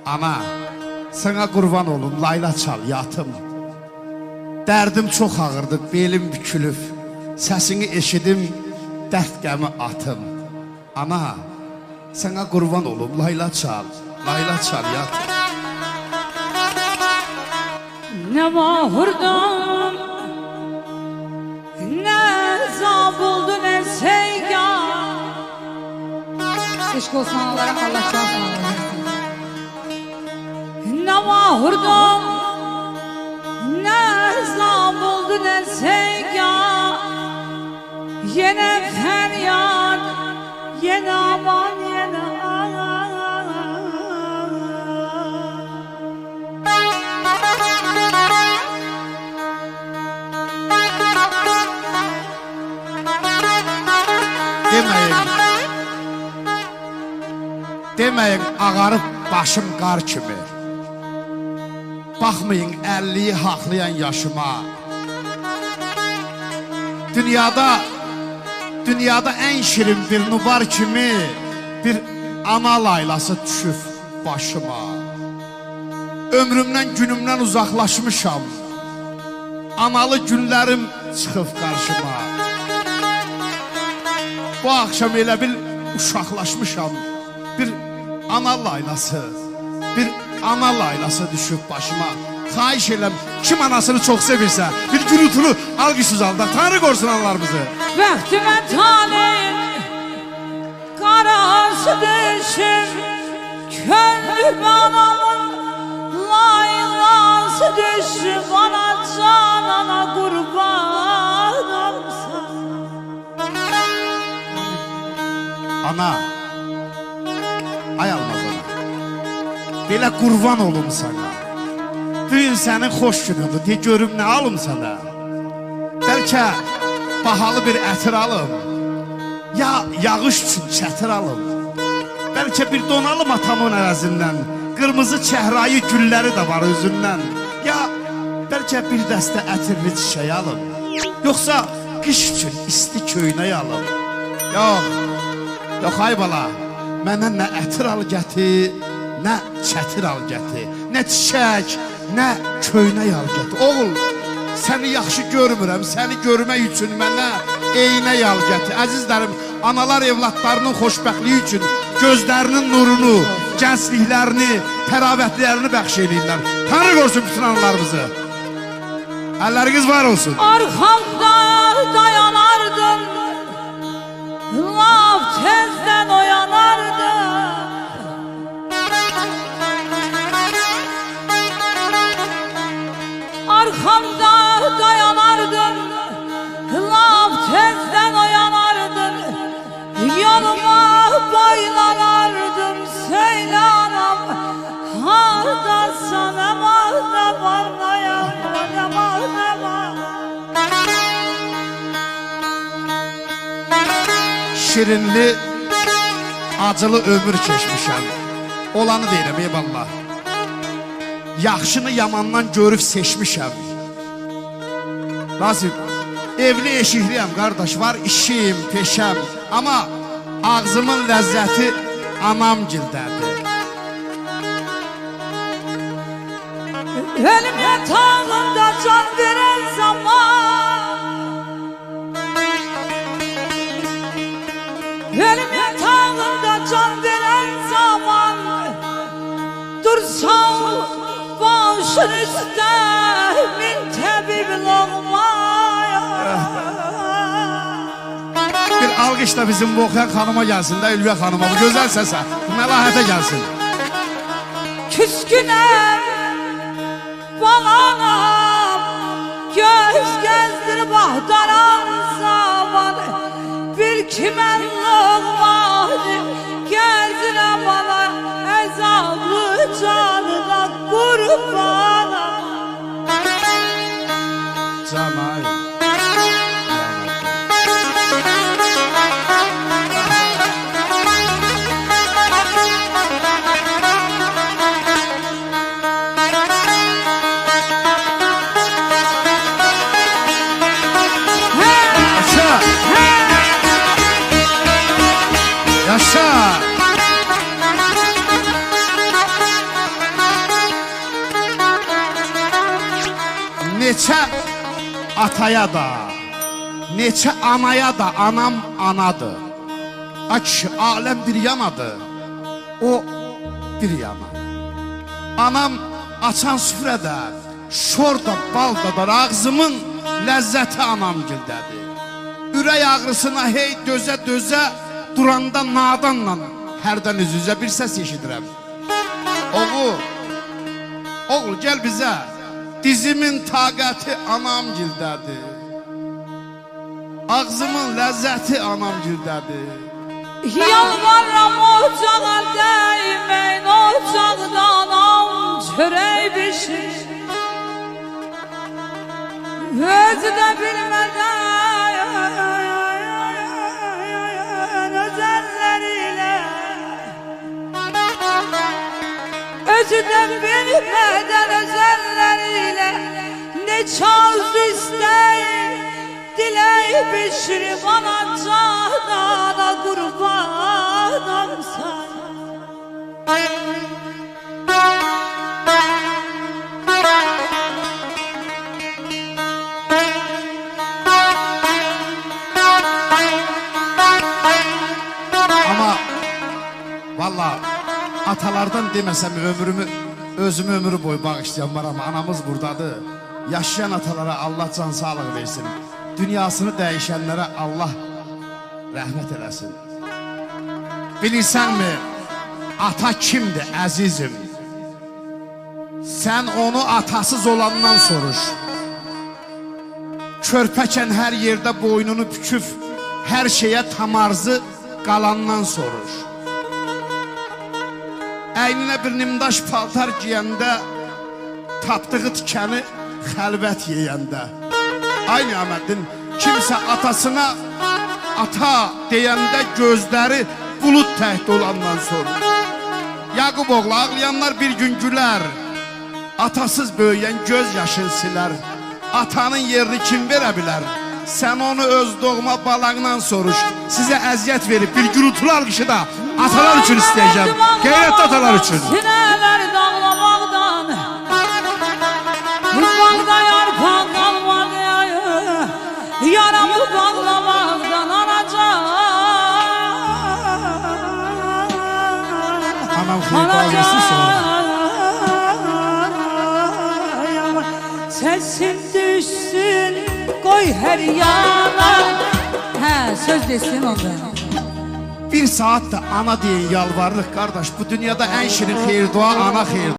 Ana, sana qurban olum, layla çal, yatım. Dərdim çox ağırdı, belim bükülüb. Səsini eşidim, dərd qəmi atım. Ana, sana qurban olum, layla çal, yatım. Ne mahurdum, ne zab oldu, ne seygan. Eşk olsun analara, Allah çalsın. Ne mahurdum, ne zab oldu, ne seygan. Yine feryat, yine aman, yine Deməyin, ağarıb başım qar kimi. Baxmayın 50'yi haqlayan yaşıma. Dünyada ən şirin bir nubar kimi bir ana laylası düşüb başıma. Ömrümdən, günümdən uzaqlaşmışam. Analı günlərim çıxıb qarşıma. Bu akşam elə bil uşaqlaşmışam. Bir ana laylası düşüb başıma. Xahiş eləm, kim anasını çox sevirsə, bir gürültülü alqışsız aldaq. Tanrı qorusun analarımızı. Bəxtimə talih qarası düşür, könlüm anamın laylası düşür, bana canana qurbanımsan. Ana, ay almaz ana, belə qurban olum sana. Bugün sənin xoş günüdür, de görüm nə alım sana. Bəlkə bahalı bir ətir alım, ya yağış üçün çətir alım. Bəlkə bir don alım atamın əvəzindən, qırmızı çəhrayı gülləri də var özündən. Ya bəlkə bir dəstə ətirli çiçək alım, yoxsa qış üçün isti köynək alım. Yox ay bala, mənə nə ətir al gətir, nə çətir al gətir, nə çiçək, nə köynək al gətir. Oğul, səni yaxşı görmürəm, səni görmək üçün mənə eynək al gətir. Əzizlərim, analar evlatlarının xoşbəxtliyi üçün gözlərinin nurunu, gəncliklərini, təravətlərini bəxş edirlər. Tanrı qorusun bütün analarımızı. Əlləriniz var olsun. Arxamda dayanardın, laf tezdən oyanardın. Arxamda dayanardın, laf tezdən oyanardın. Yanıma boylanardın, söyle anam, hardasan, ne var, ne var, ne var, ne var. Şirinli, acılı ömür keçmişəm. Olanı deyirəm, eyvallah. Yaxşını yamandan görüb seçmişəm. Nasip, evli eşikliyəm qardaş, var işim, peşəm. Amma ağzımın ləzzəti anam gildədir. Ölüm yatağında can veren zaman, ölüm yatağında can veren zaman, dursan başın üstte min təbib olmaya. Bir alqış da bizim bu oxuyan xanıma gəlsin də, Ülviyə xanıma, bu gözəl səsə, bu məlahətə gəlsin. Küskünəm, balanam, göz gezdirib ahtaran zaman, bil ki mən loğmanı gezdirəm bana, əzablı canına qurbanam. Canay. neçə ataya da, neçə anaya da anam anadır. A kişi, aləm bir yanadır, o bir yana. Anam açan süfrədə, şorda, baldadar, ağzımın ləzzəti anam gildədir. Ürək ağrısına hey dözə-dözə, duranda nadanla hərdən üz-üzə bir səs eşidirəm. Oğul gəl bizə, dizimin taqəti anam gildədir. Ağzımın ləzzəti anam gildədir. Yalvarram ocağa değmeyin, ocaqda anam çörək bişir. Özü də bilmədən özəlləriyle, özü də bilmədən özəlləriyle neçə arzu istəyir, dilək bişirib anacağına qurbanam sana. Ama vallahi atalardan deməsəm ömrümü, özümü ömrü boyu bağışlayan var ama anamız buradadır. Yaşayan atalara Allah can sağlıq versin. Dünyasını dəyişənlərə Allah rəhmət eləsin. Bilirsənmi, ata kimdir əzizim? Sən onu atasız olandan soruş. Körpəkən hər yerdə boynunu büküb, hər şeyə tamarzı qalandan soruş. Əyninə bir nimdaş paltar giyəndə, tapdığı tikəni xəlvət yeyəndə. Aynı Əhmədin, kimsə atasına ata deyəndə gözləri bulut təhd olandan soruş. Yaqub oğlu, ağlayanlar bir gün gülər, atasız böyüyən göz yaşın silər. Atanın yerini kim verə bilər? Sən onu öz doğma balağından soruş. Sizə əziyyət verib bir gürültülü alqışı da atalar üçün istəyəcəm. Qeyrətli atalar üçün. Sinələr dağlamaqdan, bağda yarpaq qalmadı, yaramı bağlamaqdan anacaq. Anam xeyir bağlısın sonra. Sesim düşsün, qoy hər yana. Hə, söz desin onda. Bir saat da ana deyin yalvarırıq qardaş. Bu dünyada ən şirin xeyir dua ana xeyir